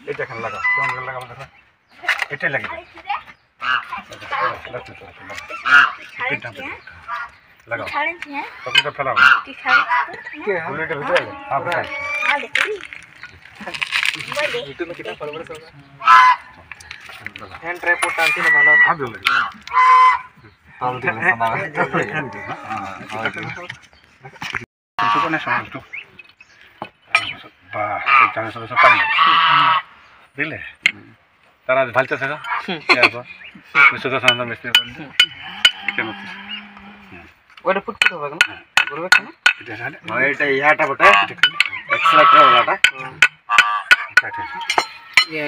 এটা এখানে লাগাও কেমন লাগাবো দেখো এটাই লাগিয়ে লাগাও তখন ফেলাও বুলেটের ভিতরে হ্যান্ড ট্রাইপড টানছি না ভালো হাত ধরে বুঝলে তারা ভালতে থাকা মিস্ত্রি ওটা ফুটফুট হবে কেন করবে কেন এটা ইয়াটা বটে এক্সট্রা ওলাটা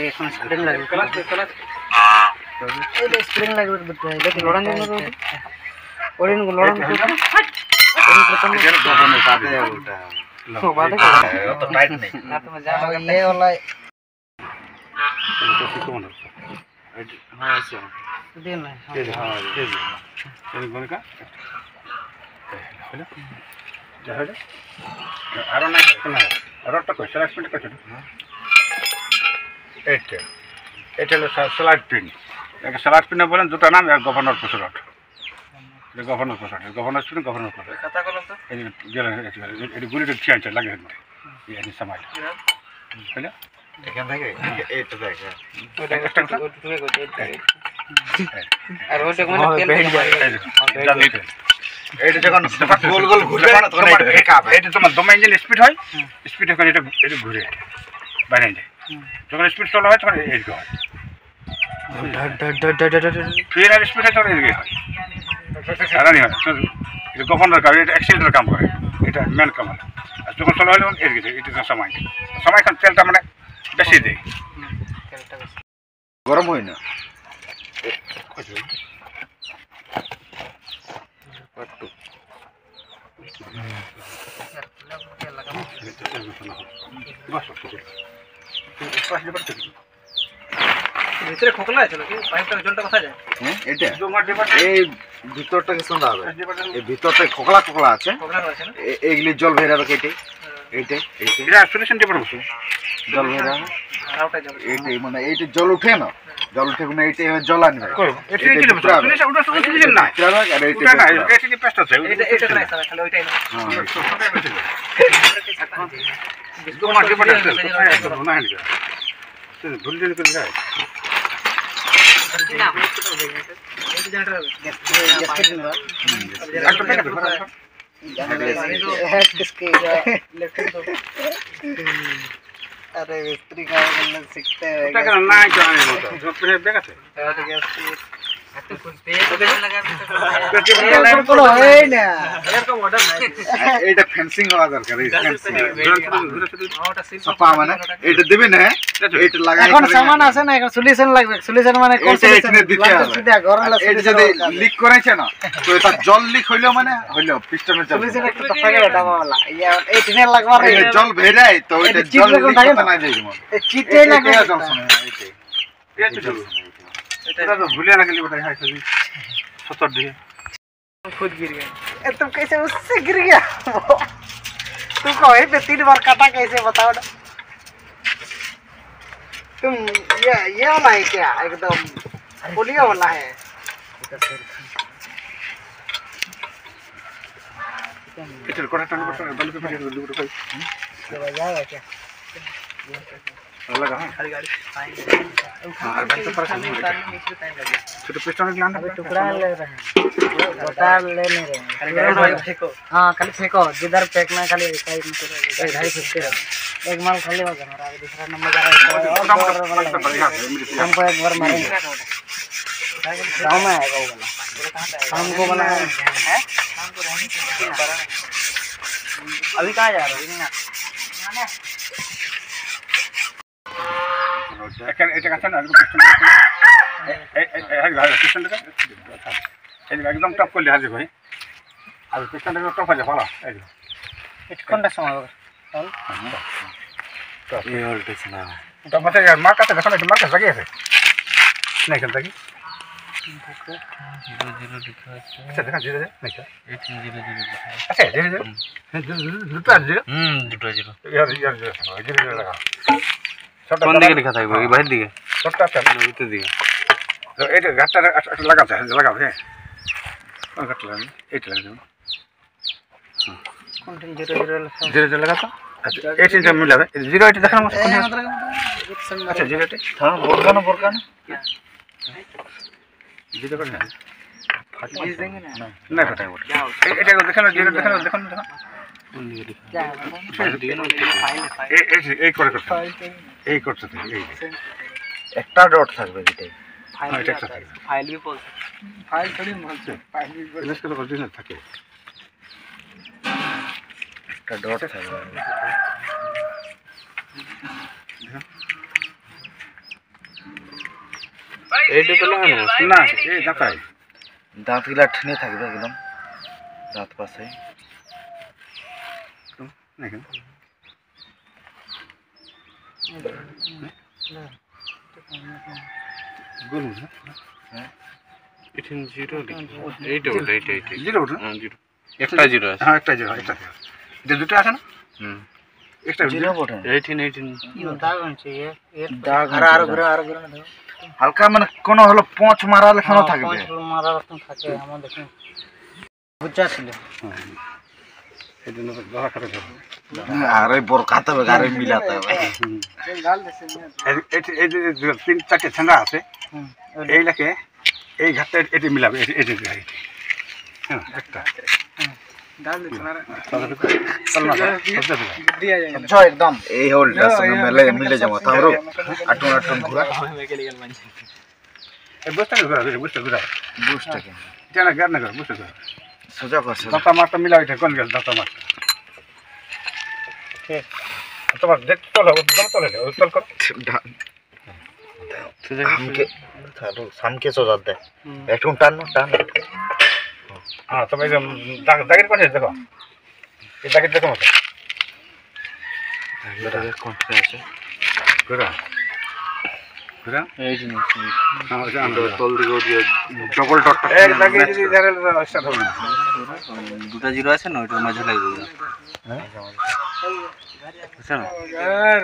এখন স্প্রিং লাগবে এই স্প্রিং লাগবে বটে এটা লড়ান দিন ওরেন লড়ান প্রথম গভর্নর সাথে ওটা তো বাদে তো টাইট নেই না তুমি যাও ये वाला तो कितना होना हां अच्छा दिन है हां दे ये बोल का हेलो जाहले आरो ना ना आरो तो सेलेक्ट कर এটা হলো স্লাইড প্রিন্ট একটা স্লাইড প্রিন্ট বলেন দুটো নাম এক গভর্নর পোস্টার এটা governor poster governor student governor poster কথা কলম তো এই গেলে এটা গুলিটা চেঞ্জ লাগে এই সময় হলো এখান থেকে এটা দেখ ওটা একটা আর ওটা মানে তেল যায় এটা যখন গোল গোল ঘুরবে না তখন এটা ফেকাবে এটা তোমার দম ইঞ্জিন স্পিড হয় স্পিড করে এটা এটা ঘুরে বাইরে যায় যখন স্পিড চলা হয় তখন এদিকে হয় ফির আর স্পিড হয় তখন এদিকে হয় সারানি হয় এটা গভর্নর কাজ এটা অ্যাক্সিডেন্টের কাম করে এটা মেন কাম আর যখন চলা হয় তখন এদিকে এটা সময় এখন তেলটা মানে বেশি দেয় গরম হয় না ভিতরে খোকলা আছে নাকি পাইপটার জলটা কোথায় যায় এটা এই ভিতরটা কি সুন্দর হবে এই ভিতরটা খোকলা খোকলা আছে খোকলা আছে না এইগুলি জল বেরাবে কেটে এইটা এটা সলিউশন টেপার বসে জল বেরাবে আর ওটা জল এইটা মানে এইটা জল উঠে না জল উঠে না এইটা জল আনবে এটা কি সলিউশন ওটা সলিউশন না আর এইটা না এটা কি পেস্ট আছে এটা নাই স্যার খালি ওইটাই না তোমার ডিপার্টমেন্ট আছে না না ভুল দিন করে যায় না এই জেনারেটর গ্যাস দিন है किसके लेफ्ट तो अरे मिस्त्री का करना सीखते हैं क्या करना ना जाने होता जो फिर बेगा थे तो गैस तो कुछ पे लगा तो है ना यार का मॉडल है এটা ফেন্সিং হওয়া দরকার এই ফেন্সিং সপা মানে এটা দিবেন না এটা লাগাই এখন সামান আছে না এখন সলিউশন লাগবে সলিউশন মানে কোন সলিউশন দিতে হবে সিধা গরম লাগছে এটা যদি লিক করেছে না তো এটা জল লিক হইলো মানে হইলো পিস্টনের জল সলিউশন একটু থাকে ডাবাওয়ালা এই টিনে লাগবার এই জল ভেরাই তো এটা জল লিক না যায় যেমন এই চিটে লাগবে জল শুনে এইটাই এটা तो भूले ना के लिए बताया है सभी 70 दिए खुद गिर गया ए तुम कैसे उससे गिर गया तुमको वहीं पे 3 बार काटा कैसे बताओ ना तुम ये वाला है क्या एकदम पोलियो वाला है चल कोड़ा टन पर बल पे पड़े दो कोई बजाएगा क्या लगा हां खाली गाड़ी हां भाई तो पर छोटे पिस्टन के लाना टुकड़ा ले रहे हैं बता ले नहीं रहे खाली फेंको हां खाली फेंको जिधर फेंकना खाली साइड में ढाई फेंकते रहो एक माल खाली हो गया हमारा दूसरा नंबर जा रहा है हमको एक बार मारेंगे गाँव में आएगा वो वाला हमको वाला है शाम को रहने अभी कहाँ जा रहा है এখানে এটা কাছে না পিস্টন এই পিস্টনটা এই একদম টপ করলে হাজির ভাই আর পিস্টনটা টপ হয়ে যায় ভালো এই কোনটা সময় হবে এই ভোল্টেজ না টপ আছে यार মার কাছে দেখো না মার কাছে লাগিয়ে আছে না এখান থেকে 0 লিখা আছে আচ্ছা দেখা 0 নাই স্যার 0 আচ্ছা 0 দুটো আছে 0 দুটো 0 यार 0 লাগা কোন দিকে লেখা থাকবে এই বাইরের দিকে শর্টটা আছে ভিতর দিকে তো এইটা ঘাটটা লাগাতে লাগাবে হ্যাঁ কোন ঘাটটা লাগাবে এইটা লাগাবে কোনটা 0 জিরো জিরো লাগাতো আচ্ছা এই তিনটা মিলাবে জিরো এটা দেখানো আচ্ছা জিরো এটা হ্যাঁ বোরকানো জিরো করে না बीज देंगे ना না ফাটাই ওটা এটা দেখানো জিরো দেখানো দেখানো কোন দিকে লেখা क्या বাইরের দিকে না এই করে করতে এই করতে এই একটা ডট থাকবে এটাই फाइल हाँ, टेक्स्ट है। फाइल भी बोल फाइल थोड़ी बोलते फाइल भी ইনভেস্ট করে অরিজিনাল থাকে একটা ডট থাকবে এইটা তো লাগানো আছে। না এই দেখাই দাঁতগুলা ঠেনে থাকবে একদম দাঁত পাশে দেখেন গুলো এখানে জিরো লেখা এইটা ওটা এইটা এইটা জিরো ওটা হ্যাঁ জিরো একটা জিরো আছে হ্যাঁ একটা জিরো যে দুটো আছে না হুম একটা জিরো বটে 18 दाग होना चाहिए ये दाग আর আর ঘুরে না দেখো হালকা মানে কোন হলো পঁচ মারা লেখানো থাকবে মারা রকম থাকে আমার দেখুন বুঝা ছিল এই জন্য ধরা খাতে হবে আরে বোরকাতে হবে আরে মিলাতে হবে ডাল দেছে এই যে তিন চারটে ঠান্ডা আছে এই লেখে এই ঘাটটা এটি মিলাবে এটি হ্যাঁ একটা डाल देছে না দিয়া যায় বুঝছো একদম এই হোলটা সঙ্গে মিলে যাবো তাহলে আটুন আটুন ঘুরা এই বস্তা ঘুরা বস্তা ঘুরা বুঝটাকে জানা গার না বস্তা ঘুরা সোজা করছে দাতা মারটা মিলাবে এটা কোন গেল দাতা মারটা ঠিক তোমার দেখ চলো চলে চল কর हमके सामके सोजा दे একটু টান টান হ্যাঁ তবে দাগের কোথায় দেখো এই দাগের দেখো মতো কোনটা আছে ঘুরা ঘুরা এই জিনিস হ্যাঁ জানো তল দিকে দিয়ে ডবল ডট এক দাগে যদি ধরে স্টার্ট হবে না দুটো জিরো আছে না ওইটার মাঝে লাগিয়ে দেবো হ্যাঁ বুঝছো না यार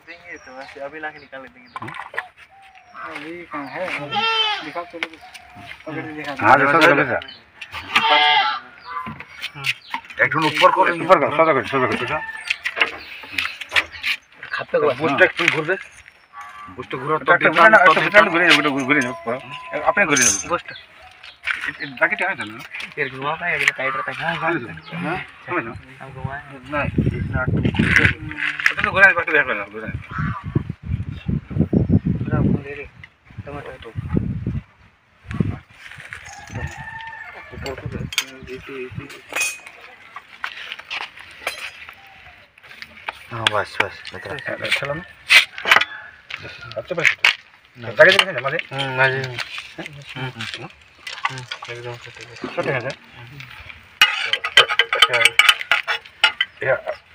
देंगे तो वैसे अभी लाके निकाल देंगे अभी कहां है दिखाओ चलो पकड़ के दिखा হ্যাঁ দেখো চলে একটু উপর করে উপর কর সোজা করে খাতে গো বুঝটা একটু ঘুরবে বুঝটা ঘুরা তো একটা ঘুরে না একটা ঘুরে ঘুরে আপনি ঘুরে যাবেন गोश्त দাগিটা হয় না फिर घुमा पाए अगले टाइट रहता है হ্যাঁ সমঝো हम घुमाए না এটা তো ঘুরে বাকি দেখো না ঘুরে पूरा ले रे टमाटो হ্যাঁ বাস বাস চলো না আচ্ছা বেশ দাগে দেখেন মাঝে মাঝে একদম ছোট আছে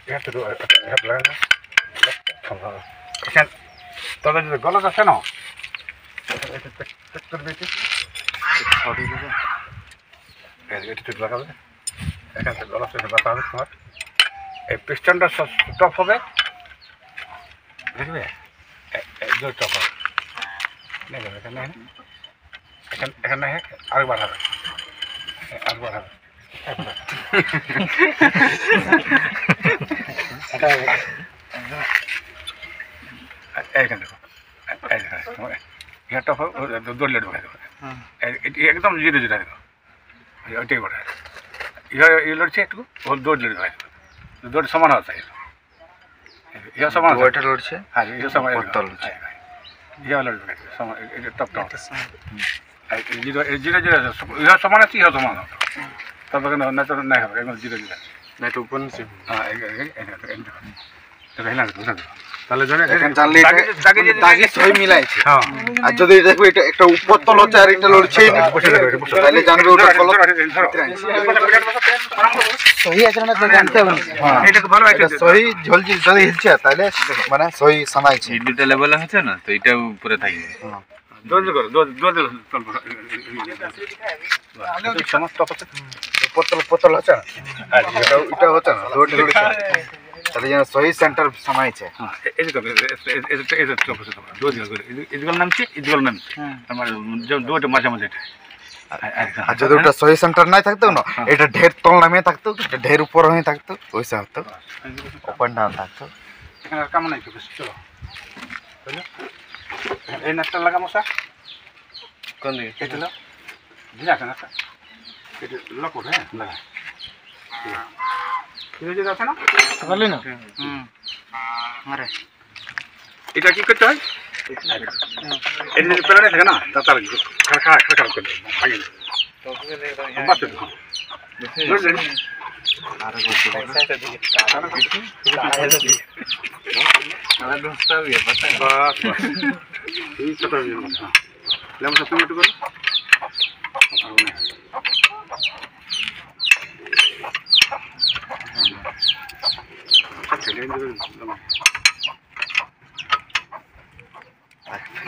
এটা তো এটা লাগা এখানে তবে যে গলত আছে না এটা চেক করবে কি ছড়ি দেবে এটা তো লাগাবে এখানে তো গলত আছে বাতাবে তোমার এই পিস্টনটা স্টপ হবে দেখবে জোর স্টপ হবে নেই এখানে এখানে আরেকবার হবে আরেকবার হবে এইখানে দেখো টপ দৌড়লে ঢুকাই দেবো একদম জিরো জিরো দেখো ওইটাই বড় ইয়ে লড়ছে একটু ও দৌড়লে ঢুকাই দেবো দৌড় সমান হচ্ছে ইয়ে সমান ওইটা লড়ছে হ্যাঁ ইয়ে সমান পত্তল লড়ছে ইয়ে লড়বে সমান top top zero zero zero ইয়ে সমান আছে ইয়ে সমান হবে তবে না তো নাই হবে একদম জিরো জিরো না একটু উপর নিচে হ্যাঁ তাহলে দাগে সই মিলাইছে হ্যাঁ আর যদি দেখো এটা একটা উপর তল হচ্ছে আর এটা লড়ছেই না তাহলে জানবে ওটা কলম सही আছে না তো জানতে হবে এটা ভালো আছে সই ঝলজি যদি হিলছে তাহলে মানে সই সামাইছে এই দুটো লেভেল হচ্ছে না তো এটা উপরে থাকবে দোজ করো দোজ সমস্ত পতল পতল হচ্ছে না আর এটা হচ্ছে না দৌড় দৌড়ছে তাহলে যেন সহি সেন্টার সময় আছে হ্যাঁ এই যে এই যে চোখে তোমার দুই দিন করে ইদগল নামছে ইদগল নামছে আমার যে দুটো মাঝে মাঝে আর যদি ওটা সহি সেন্টার নাই থাকতো না এটা ঢের তল নামে থাকতো এটা ঢের উপর হয়ে থাকতো ওইসা হতো ওপেন ডাউন থাকতো এখানে কাম নাই তো বেশি চলো এই নাটটা লাগা মশা কোন দিকে এটা লো দিলা কেন নাটটা এটা লক করে লাগা ঠিক আছে আছে না বললি না আরে এটা কি করতে হয় এর নিচে পেলারে থাকে না তাতার খাড়া খাড়া করে ভাগে বাচ্চা বুঝলেন আর দোস্তা भी है पता है বাস এই কথা বলি না লেমন সব তুমি একটু করো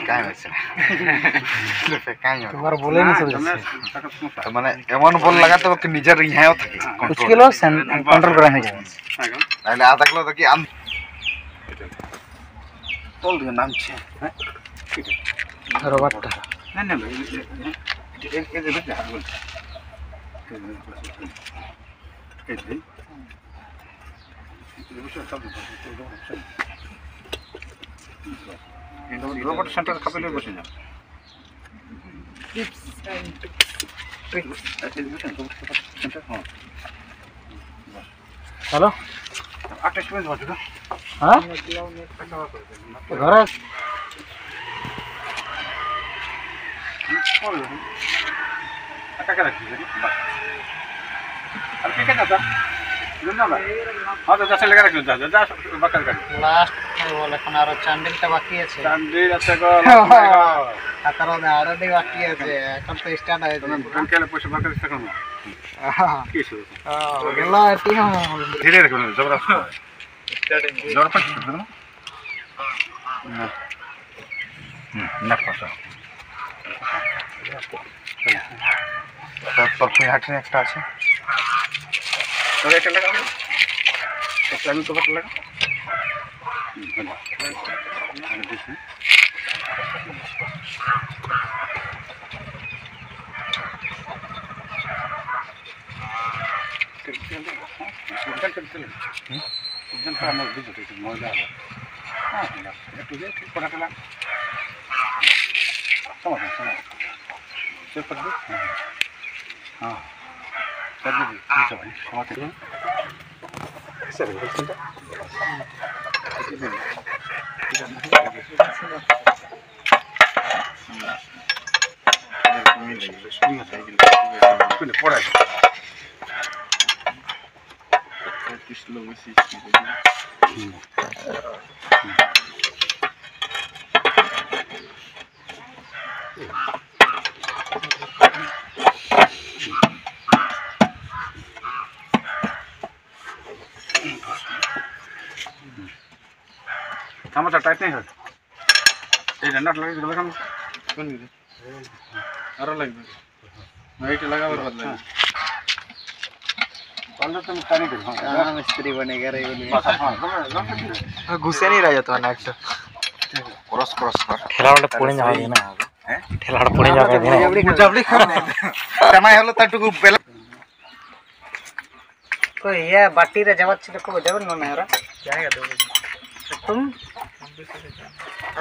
কাই হয়েছে তোমার বলে না চলে মানে এমন বল লাগাতে হবে নিজের ইহাও থাকে कुछ किलो कंट्रोल करा है তাহলে আধা কিলো তো কি তোল দিয়ে নামছে রবারটা না না এই যে বেটা বল এই যে রোবট সেন্টার কাপলে বসে যাও हेलो 28 মিনিট বাজে তো हाँ घर কাকা রাখছি আর কে কে দাদা না हाँ तो जैसे लगा रखो जा बकर कर लास्ट बोले এখন আরো চান্ডিলটা বাকি আছে चांदी আছে গো আকারো আড়াডি বাকি আছে এখন তো স্টার্ট হয়েছে কোন কেলে পয়সা বकर থাকো না কি শুরু গেল টিম ধীরে রাখো জবরদস্ত স্টার্টিং জোর পাস না না পাস তারপর হাটে একটা আছে और एक लगा इस्लामी को लगा हाँ हमारा टाइट नहीं है ये नट लगे तो लगा কোন দিকে আরো লাগবে এইটা লাগাবার বদলে पाल तो मैं पानी दे हां मिस्त्री बनेगा रे बस हां घुसे नहीं रह जाता नेक्स्ट क्रॉस क्रॉस कर ঠেলাটা পড়ে যাবে না হ্যাঁ ঠেলাটা পড়ে যাবে না জাবলি খান সময় হলো তাটুকু বেলা कोई ये बाटी रे जावत को देव न मेरा जाएगा 2 बजे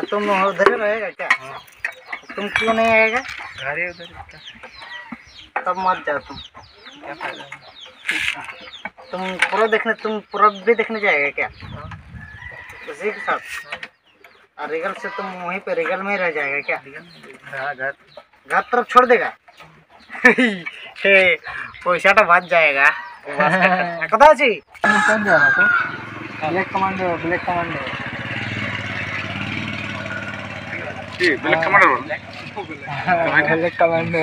तुम उधर रहेगा क्या तुम क्यों नहीं आएगा घर ही उधर तब मत जाओ तुम क्या फायदा तुम पूरा भी देखने जाएगा क्या उसी के साथ और रिगल से तुम वहीं पे रिगल में ही रह जाएगा क्या घर तरफ छोड़ देगा हे पैसा तो बच जाएगा कदा अछि ब्लैक कमांडो जी black commander black commando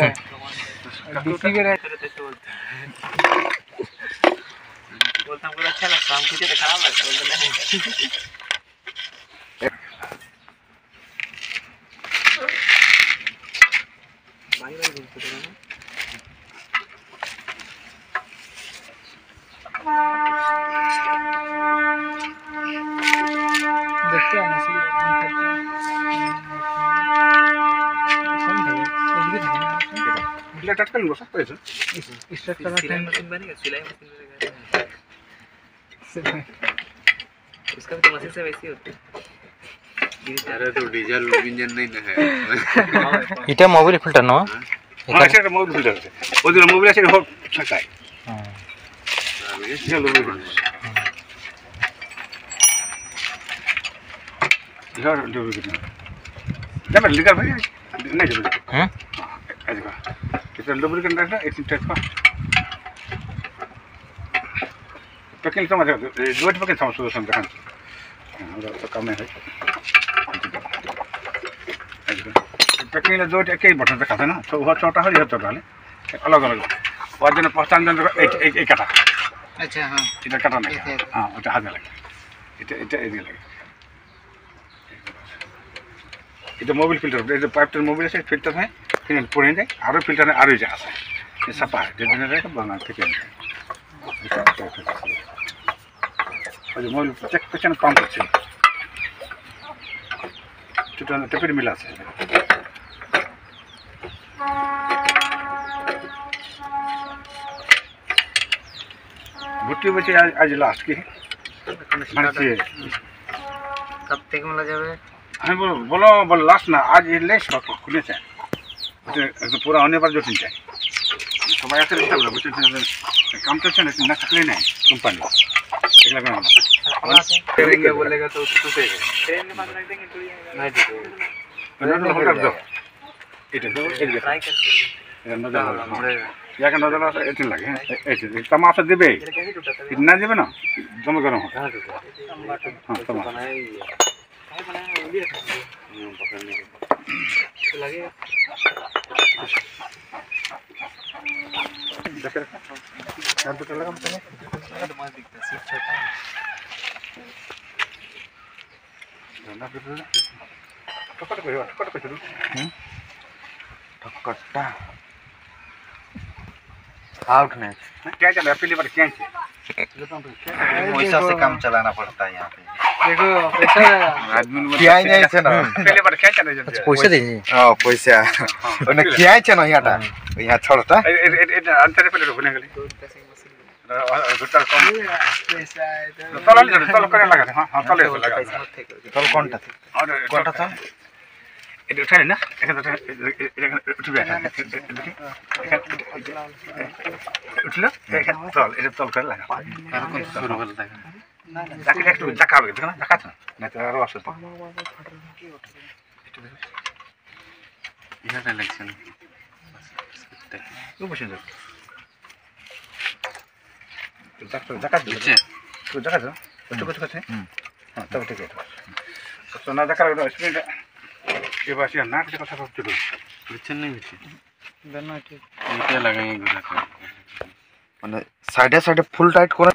DC के रहते बोलता पूरा अच्छा लगता हमको तो खराब लगता है क्या मछली कौन था ये था ना એટલે ટટકન લો सकते हैं स्टार्ट करना सिलाई टाइम मशीन बनेगा, सिलाई मशीन बनेगा। उसका भी तो मशीन से वैसी होती है। अरे तो डीजल इंजन नहीं ना है এটা মোবিল ফিল্টার না हाँ ऐसे मोबाइल फिल्टर है वो जो मोबाइल ऐसे हो सकता है चलो यार जो जब लिखा भाई नहीं जब हाँ ऐसे का इतना लुब्रिकेंट रहता है इतनी टाइप का पैकिंग समझ दो पैकिंग समझ दो समझ तो कम है पैकिंग दो एक ही बटन दिखाते ना तो वो छोटा हो या छोटा है अलग अलग वजन पहचान जन एक एक कटा अच्छा हाँ इधर कटा नहीं हाँ उधर हाथ लगे इधर इधर इधर लगे इधर मोबाइल फिल्टर इधर पाइप टर मोबाइल से फिल्टर है फिर पूरे जाए आरो फिल्टर है आरो जा से ये सफा है जितने रहेगा बना ठीक है और जो मोबाइल चेक पेचन काम करते हैं चुटा टेपीर मिला से भुट्टी बचे आज लास्ट की है कब तक मिला जावे हमें बोलो बोलो लास्ट ना आज ये लेस खुले से तो पूरा होने पर जो चिंता है तो मैं ऐसे रिश्ता बोला बच्चे काम तो चलने ना सकले नहीं कंपनी एक लगा ना करेंगे बोलेगा तो टूटेगा ट्रेन में बांध रख देंगे तो ये नहीं टूटेगा तो होकर दो इधर दो एक ट्राई करके नजर या का नजर ऐसे इतने लगे ऐसे तमाशा देबे ये कैसे टूटा था इतना देबे ना जमा करो कहां टूटा हां तमाशा बनाया ही है काय बनाया वो भी था पकड़ने के तो लगेगा देखे क्या तो लगा मुझे तो मस्त दिखता है सिर्फ छोटा है ना फिर टकट पे चलो ठक्कट्टा आउट नहीं क्या चल रहा है पहली बार क्या है पैसा से काम चलाना पड़ता है यहाँ पे देखो पैसा आदमी क्या नहीं है ना पहली बार क्या चल रहा है পয়সা দিই हाँ पैसा उन्हें क्या है ना यहाँ टा यहाँ छोड़ता अंतर पे रुकने के लिए दूध का सिंग मशीन गुट्टा कम पैसा है तो तलो करने लगा था हां तलो लगा पैसा मत थे तो कौन था और कौन था এটা উঠাই না এখানে উঠবে উঠলো এখানে তল এটা তল করে লাগা शुरू कर देगा যাকে একটু জাকাবে দেখো না জাকাছ না তো আরো আসে তো इधर इलेक्शन ও বসে যাও তো জাকাছ नीचे তো জাকাছ তো কত কত হ্যাঁ তবে ঠিক আছে তো না জাকার স্পিড ये बात ये नाक से कथा करते हो नीचे नहीं नीचे दोनों ठीक नीचे लगाएंगे घुरा कर মানে সাইডে সাইডে ফুল টাইট করে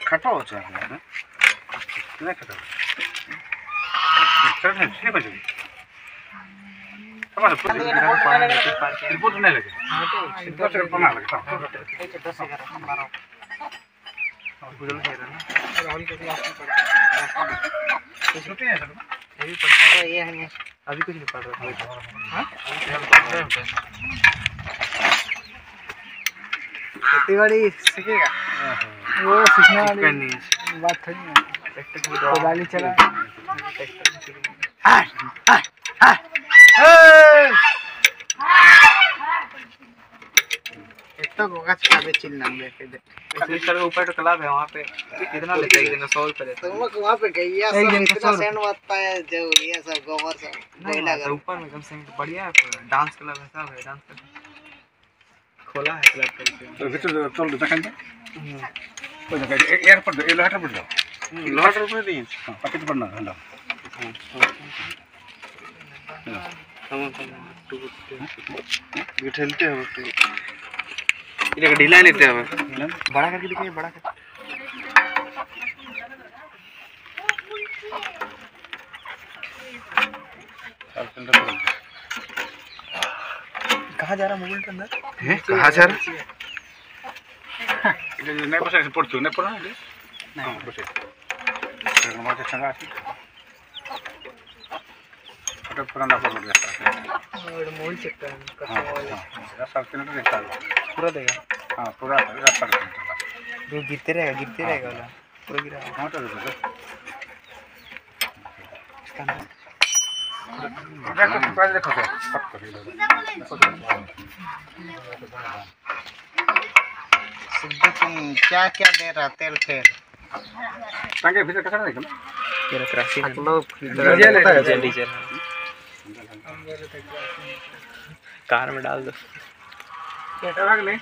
खटा हो जाए ना नहीं खटा चल नहीं ठीक है जी हमारा रिपोर्ट नहीं लगे रिपोर्ट से बना लगे है 10 11 12 गुजल खेल रहा है राहुल के क्लास में पढ़ता छुट्टी है सर ये भी पढ़ता है ये है अभी कुछ नहीं पढ़ रहा हां खेतीबाड़ी सीखेगा वो सीखने वाली बात थोड़ी है कोदाली चला इतना गोगा छाबे चिल नंगे के दे सर ऊपर तो क्लब है वहां पे कितना लेता है एक दिन 100 रुपए लेता है तुम लोग वहां पे गैया सब इतना सेंड होता है जो ये सब गोबर सब कोयला तो ऊपर में कम से कम बढ़िया है डांस क्लब है सब है डांस क्लब खोला है क्लब करके तो भीतर चल दो देखें कोई ना एयरपोर्ट ए लहटर पर जाओ लौट रुपए दिए हां पैकेट पर ना हंडा ये ठेलते हैं इधर ढीला लेते हैं बड़ा करके दिखाइए बड़ा करके कहाँ जा रहा मोबाइल के अंदर? कहाँ जा रहा? नहीं बस ऐसे पढ़ते हो नहीं पढ़ा नहीं बस हमारे संग आती छोटा पुराना पर लग जाता है मोबाइल चेक कर रास्ता से नहीं देखता पूरा देगा। हाँ पूरा रास्ता जो गिरते रहेगा वाला पूरा गिरा। हाँ तो देखो देखो क्या क्या दे रहा तेल फेर टांगे भीतर कैसा देखो तेरा क्रासी डीजल कार में डाल दो। क्या लग ले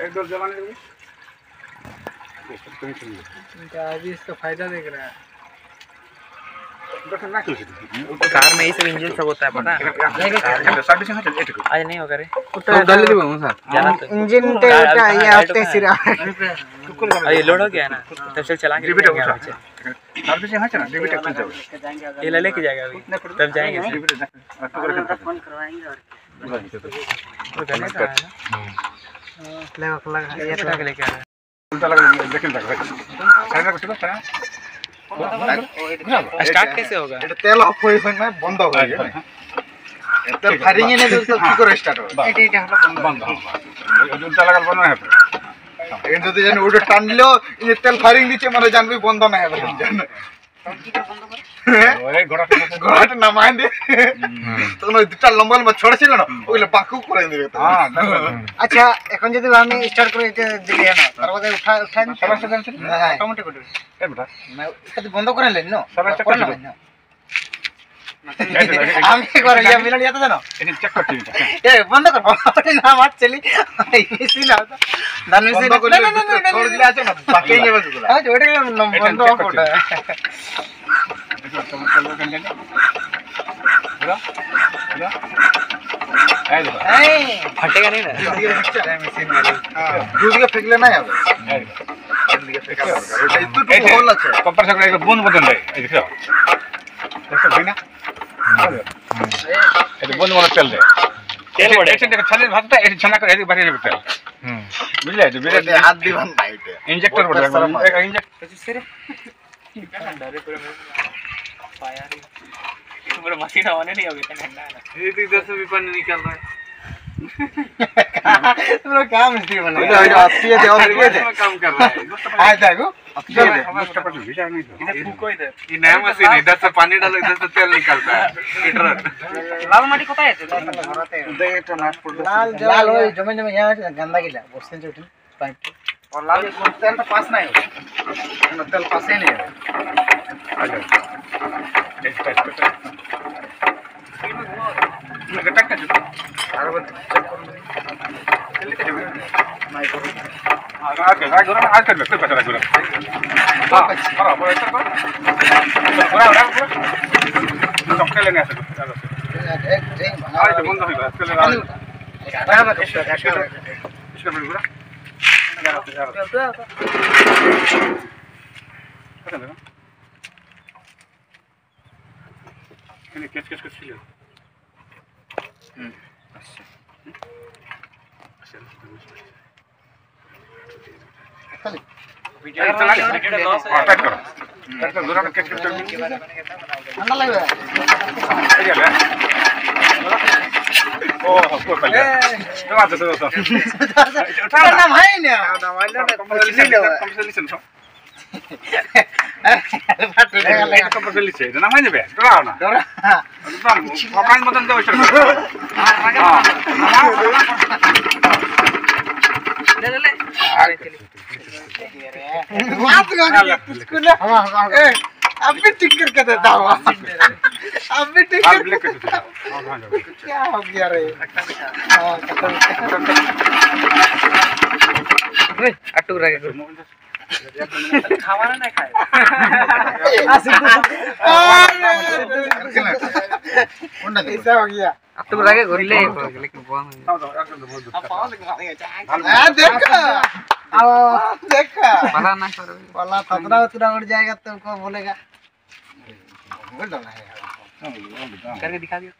एक दो जमाने देंगे अभी इसका फायदा देख रहा है। कार में ये सब इंजन सब होता है पता है। सर्विसिंग है एटको आज नहीं होगा रे डाल दी बाबू सर जाना तो इंजन ते ये आते सिरा ये लोड हो गया ना तब से चला के डिबेट होगा सर्विसिंग है ना डिबेट खुल जाओ ये ले लेके जाएगा अभी तब जाएंगे फोन करवाएंगे और वो करने का है ना लगा ये तो लेके आ रहा है। उल्टा लग लेकिन तक भाई साइड में कुछ बता स्टार्ट कैसे होगा? এটা তেল অফ হয়ে না বন্ধ হয়ে যায় তেল ফায়ারিং এনে দিলে তো কি করে স্টার্ট হবে এটা হলো बंद उल्टा लगा बंद नहीं है এই যদি জানি ওটা টানলেও এই তেল ফায়ারিং দিচ্ছে মানে জানবি বন্ধ না হবে জান ওই ঘোড়া ঘোড়াটা নামাই দে তখন ওই দুটা লম্বা লম্বা ছড়া ছিল না ওগুলো বাকু করে দিবে हां আচ্ছা এখন যদি আমি স্টার্ট করে এটা দিলে না তারপরে উঠাই समस्या जान হ্যাঁ কমেন্ট করে ए बेटा না এটা বন্ধ করে লেন না समस्या করে कर না আমি একবার ইয়া মিলন ইয়াতে জানো ये चेक करती এ বন্ধ কর না মার চলি মিশি না দান মিশি বন্ধ করলে ছড় দিলে আছে না বাকি নেবে গুলো আচ্ছা ওটা বন্ধ check ওটা এই फटेगा नहीं ना? মেশিন वाली দুদিকে ফেকলে না হবে এদিকে ফেকা দরকার এটা একটু হোল আছে कंप्रेसर का एक बूंद बदल दे ये देखो देखो भाई ना ये बूंद वाला चल दे तेल बढ़े एक से छाले भागता है एक छना कर बाहर निकल तेल बुझले जो এটা बिना হাত দিবান না এটা इंजेक्टर बढ़ एक इंजेक्टर पूरा मशीन होने नहीं होगी ठंडा है ना। इधर से भी पानी निकल रहा है। তোমরা কাম মিস্ত্রি বানাই এটা এটা আপিয়ে দে আপিয়ে দে काम कर रहा है। আয় দেখো ये मुस्टा पर भिजा नहीं तो इधर फूको इधर ये नया मशीन है, इधर से पानी डालो, इधर से तेल निकलता है। हीटर लाल माटी কোথায় আছে? দে এটা নাট পড়বে লাল ওই জমে জমে ইয়া আছে গন্ধা গিলা বসছেন যে উঠেন পাইপ और लाल तेल पास नहीं हो तेल पास ही नहीं है आ जाओ टेस्ट टेस्ट लगा टक टक আর বাদ চেক করুন आके आज कर कोई पता नहीं हां करो बोलो ऐसा करो पूरा तो खेले नहीं आ सकते आज तो बंद हो गया चलो बराबर इसका बिल्कुल पूरा ini kes kecil ya ঠান্ডা লাগবে নাম হয় না अभी ठीक करके देता हूँ अभी ठीक करके क्या हो गया रे अटू रहे खावाना नहीं खाए ऐसा हो गया अटू रहे घुरले लेकिन देखा देखा पता ना करो वाला थोड़ा उड़ जाएगा तो को बोलेगा बोल डाला है करके दिखा दियो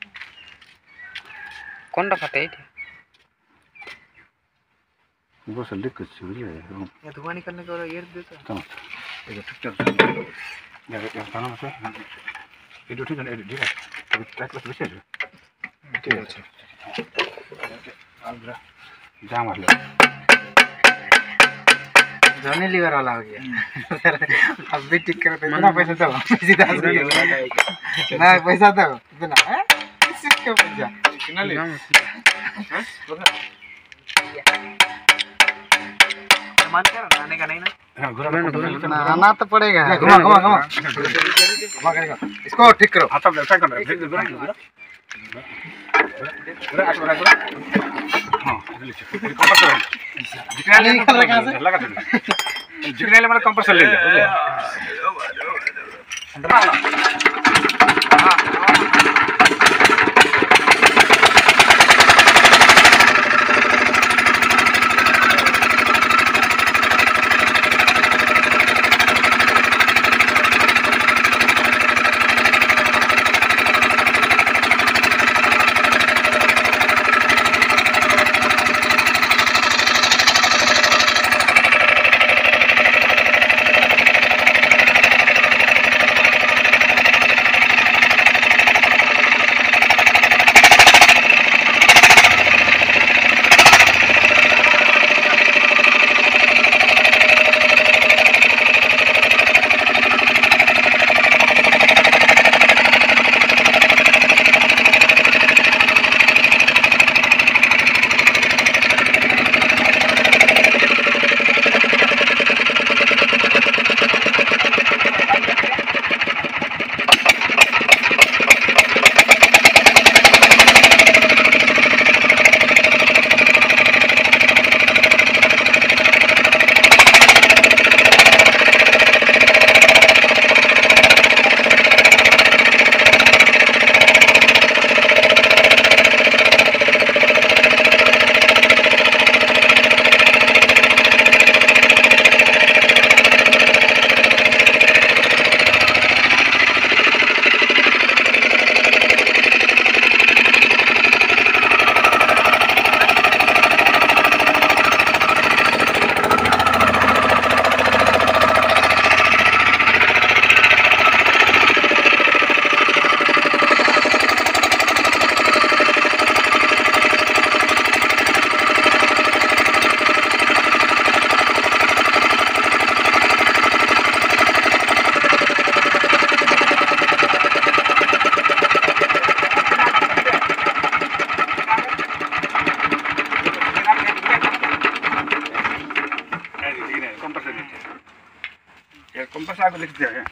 कौन टा फटे वो से लिख कुछ भी है ये धुआं निकलने को ये देता तम ये ठीक है या ताना से ये ठीक है ये ठीक है तो ट्रैक पर विषय है ठीक है अब जाम वाले जॉनी लीवर वाला हो गया अब भी ठीक कर दे ना पैसा दो सीधा ना पैसा दो इतना है किसके पैसा कितना ले मान कर आने का नहीं ना हां घुरा ना आना तो पड़ेगा घुमा घुमा घुमा करेगा इसको ठीक करो हाथ में ट्राई करना है घुरा हां कंप्रेसर जितने लगा दे जितने ले मतलब कंप्रेसर ले ले कंप्रेसर आगे लिख दिया है